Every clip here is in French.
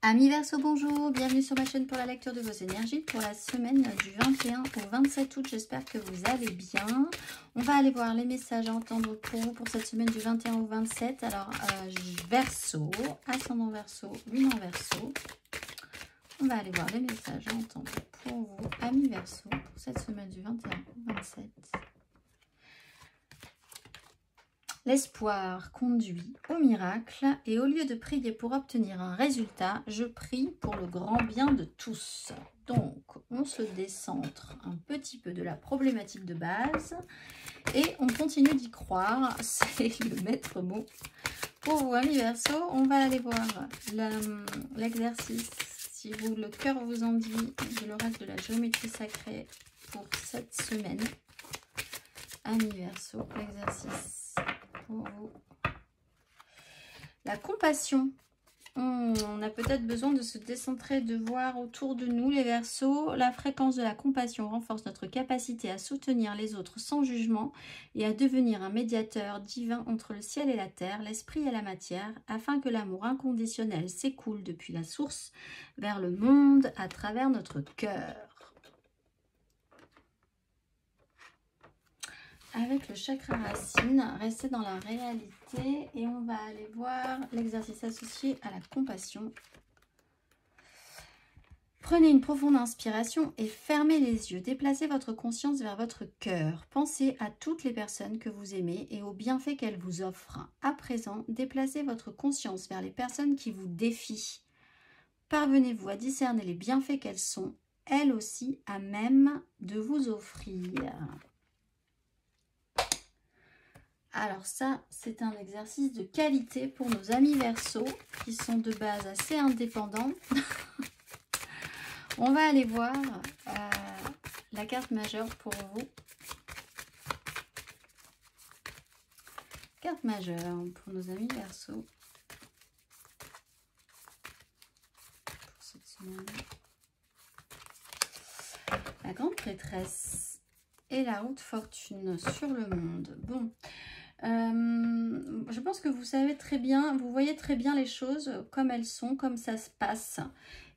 Amis Verseau, bonjour, bienvenue sur ma chaîne pour la lecture de vos énergies pour la semaine du 21 au 27 août. J'espère que vous allez bien. On va aller voir les messages à entendre pour vous pour cette semaine du 21 au 27. Alors, Verseau, ascendant Verseau, lune en Verseau. On va aller voir les messages à entendre pour vous, amis Verseau, pour cette semaine du 21 au 27. L'espoir conduit au miracle et au lieu de prier pour obtenir un résultat, je prie pour le grand bien de tous. Donc, on se décentre un petit peu de la problématique de base et on continue d'y croire. C'est le maître mot. Pour vous, amis Verseau, on va aller voir l'exercice. Si vous, le cœur vous en dit, de l'oracle de la géométrie sacrée pour cette semaine. Amis Verseau, l'exercice. Pour vous. La compassion. On a peut-être besoin de se décentrer, de voir autour de nous les Verseaux. La fréquence de la compassion renforce notre capacité à soutenir les autres sans jugement et à devenir un médiateur divin entre le ciel et la terre, l'esprit et la matière, afin que l'amour inconditionnel s'écoule depuis la source vers le monde à travers notre cœur. Avec le chakra racine, restez dans la réalité et on va aller voir l'exercice associé à la compassion. Prenez une profonde inspiration et fermez les yeux. Déplacez votre conscience vers votre cœur. Pensez à toutes les personnes que vous aimez et aux bienfaits qu'elles vous offrent. À présent, déplacez votre conscience vers les personnes qui vous défient. Parvenez-vous à discerner les bienfaits qu'elles sont, elles aussi, à même de vous offrir. Alors ça, c'est un exercice de qualité pour nos amis Verseaux qui sont de base assez indépendants. On va aller voir la carte majeure pour vous. Carte majeure pour nos amis Verseaux pour cette semaine. La grande prêtresse et la haute fortune sur le monde. Bon. Je pense que vous savez très bien, vous voyez très bien les choses comme elles sont, comme ça se passe.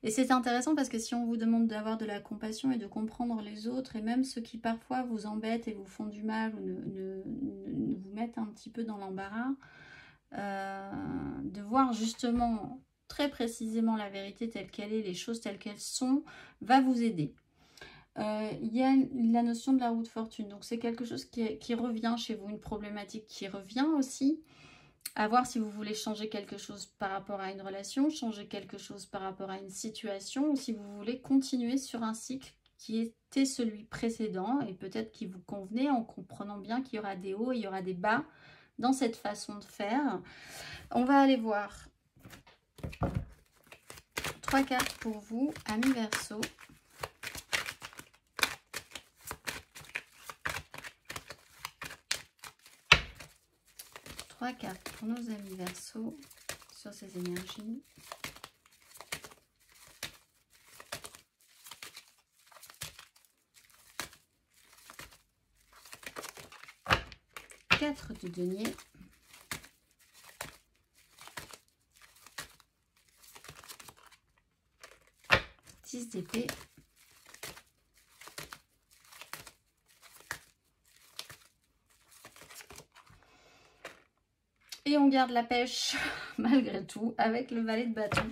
Et c'est intéressant parce que si on vous demande d'avoir de la compassion et de comprendre les autres, et même ceux qui parfois vous embêtent et vous font du mal ou vous mettent un petit peu dans l'embarras, de voir justement très précisément la vérité telle qu'elle est, les choses telles qu'elles sont, va vous aider. Il y a la notion de la roue de fortune, donc c'est quelque chose qui revient chez vous, une problématique qui revient aussi, à voir si vous voulez changer quelque chose par rapport à une relation, changer quelque chose par rapport à une situation, ou si vous voulez continuer sur un cycle qui était celui précédent, et peut-être qui vous convenait, en comprenant bien qu'il y aura des hauts et il y aura des bas dans cette façon de faire. On va aller voir 3 cartes pour vous, amis Verseau. 3 cartes pour nos amis Verseau sur ces énergies. Quatre de denier. Dix d'épée. Et on garde la pêche, malgré tout, avec le valet de bâton.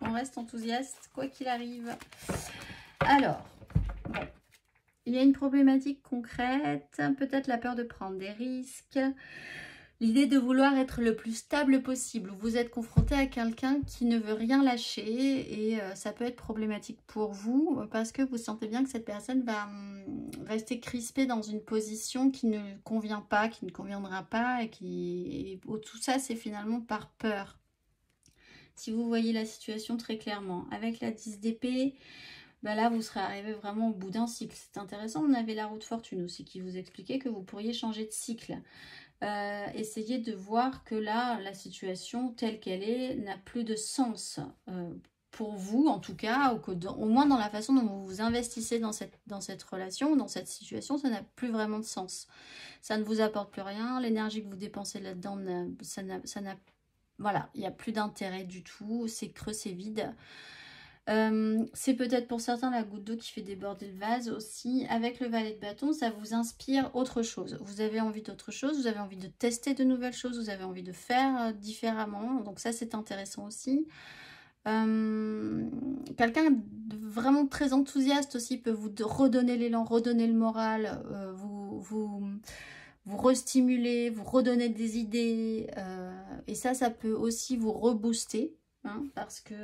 On reste enthousiaste, quoi qu'il arrive. Alors, bon, il y a une problématique concrète, peut-être la peur de prendre des risques, l'idée de vouloir être le plus stable possible. Vous êtes confronté à quelqu'un qui ne veut rien lâcher et ça peut être problématique pour vous parce que vous sentez bien que cette personne va rester crispée dans une position qui ne convient pas, qui ne conviendra pas et tout ça c'est finalement par peur. Si vous voyez la situation très clairement, avec la 10 d'épée, ben là vous serez arrivé vraiment au bout d'un cycle. C'est intéressant, on avait la roue de fortune aussi qui vous expliquait que vous pourriez changer de cycle. Essayez de voir que là, la situation telle qu'elle est n'a plus de sens pour vous, en tout cas, au moins dans la façon dont vous vous investissez dans cette relation, dans cette situation, ça n'a plus vraiment de sens. Ça ne vous apporte plus rien, l'énergie que vous dépensez là-dedans, ça n'a voilà, il n'y a plus d'intérêt du tout, c'est creux, c'est vide. C'est peut-être pour certains la goutte d'eau qui fait déborder le vase aussi. Avec le valet de bâton, ça vous inspire autre chose. Vous avez envie d'autre chose, vous avez envie de tester de nouvelles choses, vous avez envie de faire différemment. Donc ça, c'est intéressant aussi. Quelqu'un de vraiment très enthousiaste aussi peut vous redonner l'élan, redonner le moral, vous restimuler, vous redonner des idées. Et ça peut aussi vous rebooster. Hein, parce que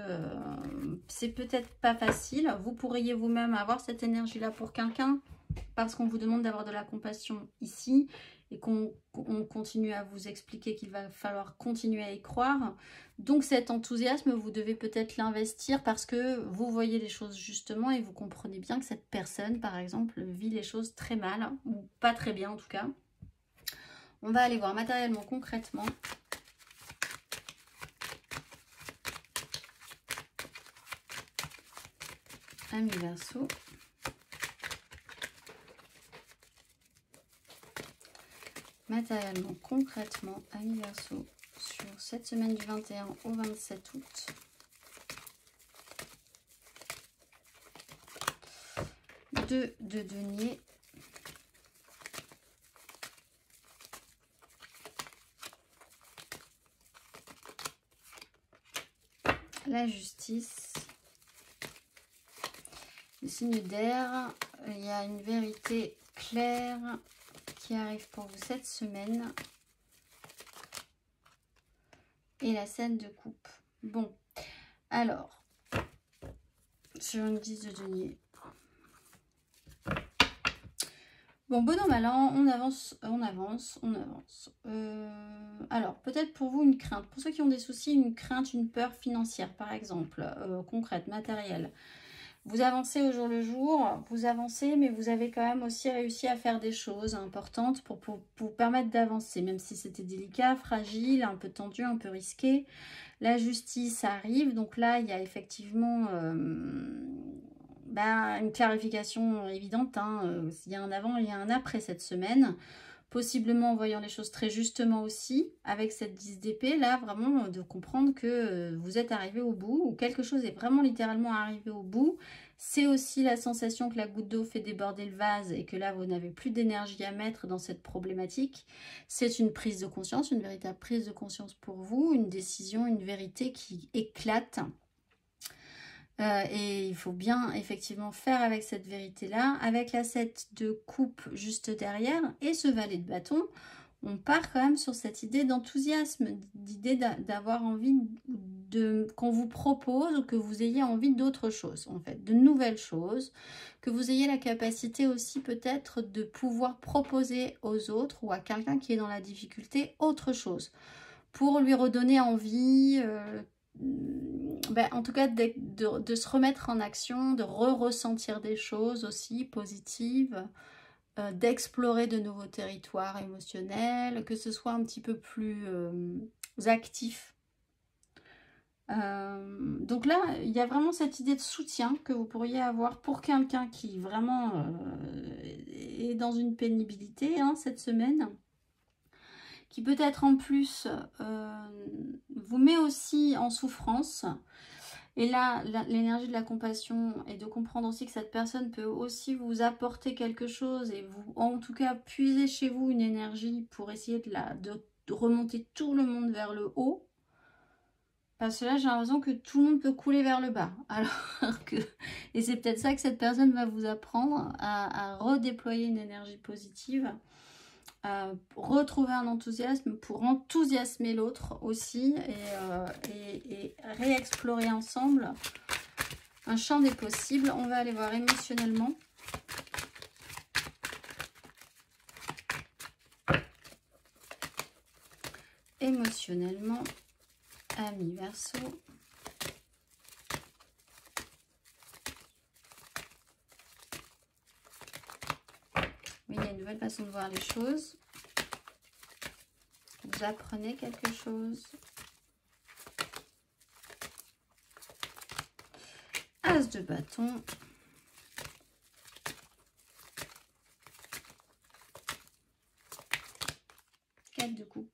c'est peut-être pas facile. Vous pourriez vous-même avoir cette énergie-là pour quelqu'un parce qu'on vous demande d'avoir de la compassion ici et qu'on continue à vous expliquer qu'il va falloir continuer à y croire. Donc cet enthousiasme, vous devez peut-être l'investir parce que vous voyez les choses justement et vous comprenez bien que cette personne, par exemple, vit les choses très mal ou pas très bien en tout cas. On va aller voir matériellement, concrètement. Amis Verseau. Matériellement, concrètement, Amis Verseau, sur cette semaine du 21 au 27 août. De denier. La justice. Le signe d'air, il y a une vérité claire qui arrive pour vous cette semaine. Et la scène de coupe. Bon, alors, sur une 10 de denier. Bon, bon an, mal an, on avance, on avance, on avance. Alors, peut-être pour vous une crainte. Pour ceux qui ont des soucis, une crainte, une peur financière, par exemple, concrète, matérielle. Vous avancez au jour le jour, vous avancez, mais vous avez quand même aussi réussi à faire des choses importantes pour vous permettre d'avancer, même si c'était délicat, fragile, un peu tendu, un peu risqué. La justice arrive, donc là, il y a effectivement une clarification évidente. Hein. Il y a un avant et il y a un après cette semaine. Possiblement en voyant les choses très justement aussi, avec cette 10 d'épée, là, vraiment de comprendre que vous êtes arrivé au bout, ou quelque chose est vraiment littéralement arrivé au bout. C'est aussi la sensation que la goutte d'eau fait déborder le vase et que là, vous n'avez plus d'énergie à mettre dans cette problématique. C'est une prise de conscience, une véritable prise de conscience pour vous, une décision, une vérité qui éclate. Et il faut bien effectivement faire avec cette vérité-là. Avec la 7 de coupe juste derrière et ce valet de bâton, on part quand même sur cette idée d'enthousiasme, d'idée d'avoir envie qu'on vous propose ou que vous ayez envie d'autre chose, en fait, de nouvelles choses, que vous ayez la capacité aussi peut-être de pouvoir proposer aux autres ou à quelqu'un qui est dans la difficulté autre chose, pour lui redonner envie, en tout cas de se remettre en action, de ressentir des choses aussi positives, d'explorer de nouveaux territoires émotionnels, que ce soit un petit peu plus actif. Donc là, il y a vraiment cette idée de soutien que vous pourriez avoir pour quelqu'un qui vraiment est dans une pénibilité cette semaine, qui peut-être en plus vous met aussi en souffrance. Et là, l'énergie de la compassion et de comprendre aussi que cette personne peut aussi vous apporter quelque chose et vous, en tout cas, puiser chez vous une énergie pour essayer de remonter tout le monde vers le haut. Parce que là, j'ai l'impression que tout le monde peut couler vers le bas. Alors que, et c'est peut-être ça que cette personne va vous apprendre à redéployer une énergie positive. Retrouver un enthousiasme pour enthousiasmer l'autre aussi et réexplorer ensemble un champ des possibles. On va aller voir émotionnellement. Émotionnellement, Amis Verseau. Oui, il y a une nouvelle façon de voir les choses. Vous apprenez quelque chose. As de bâton. Quatre de coupe.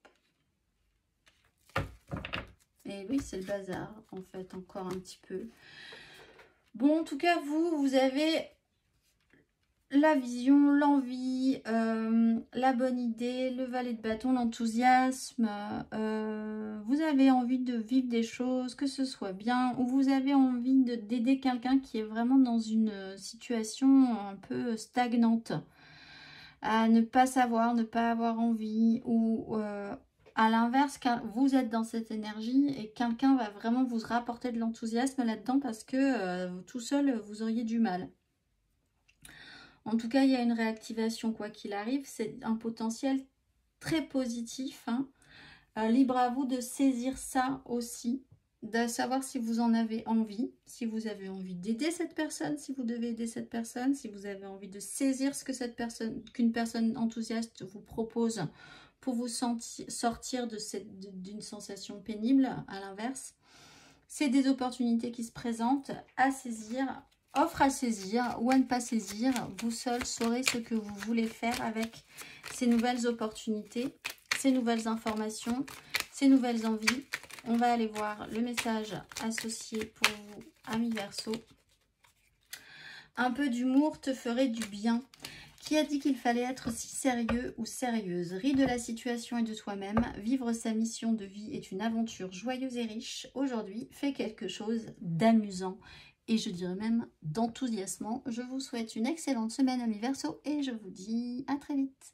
Et oui, c'est le bazar, en fait, encore un petit peu. Bon, en tout cas, vous avez la vision, l'envie, la bonne idée, le valet de bâton, l'enthousiasme. Vous avez envie de vivre des choses, que ce soit bien, ou vous avez envie d'aider quelqu'un qui est vraiment dans une situation un peu stagnante, à ne pas savoir, ne pas avoir envie, ou à l'inverse, vous êtes dans cette énergie et quelqu'un va vraiment vous rapporter de l'enthousiasme là-dedans parce que tout seul, vous auriez du mal. En tout cas, il y a une réactivation quoi qu'il arrive. C'est un potentiel très positif. Hein. Libre à vous de saisir ça aussi. De savoir si vous en avez envie. Si vous avez envie d'aider cette personne. Si vous devez aider cette personne. Si vous avez envie de saisir ce que qu'une personne enthousiaste vous propose pour vous sortir d'une sensation pénible. À l'inverse. C'est des opportunités qui se présentent à saisir. Offre à saisir ou à ne pas saisir. Vous seul saurez ce que vous voulez faire avec ces nouvelles opportunités, ces nouvelles informations, ces nouvelles envies. On va aller voir le message associé pour vous, amis Verseau. Un peu d'humour te ferait du bien. Qui a dit qu'il fallait être si sérieux ou sérieuse? Ris de la situation et de toi-même. Vivre sa mission de vie est une aventure joyeuse et riche. Aujourd'hui, fais quelque chose d'amusant. Et je dirais même d'enthousiasmant. Je vous souhaite une excellente semaine, amis Verseau, et je vous dis à très vite.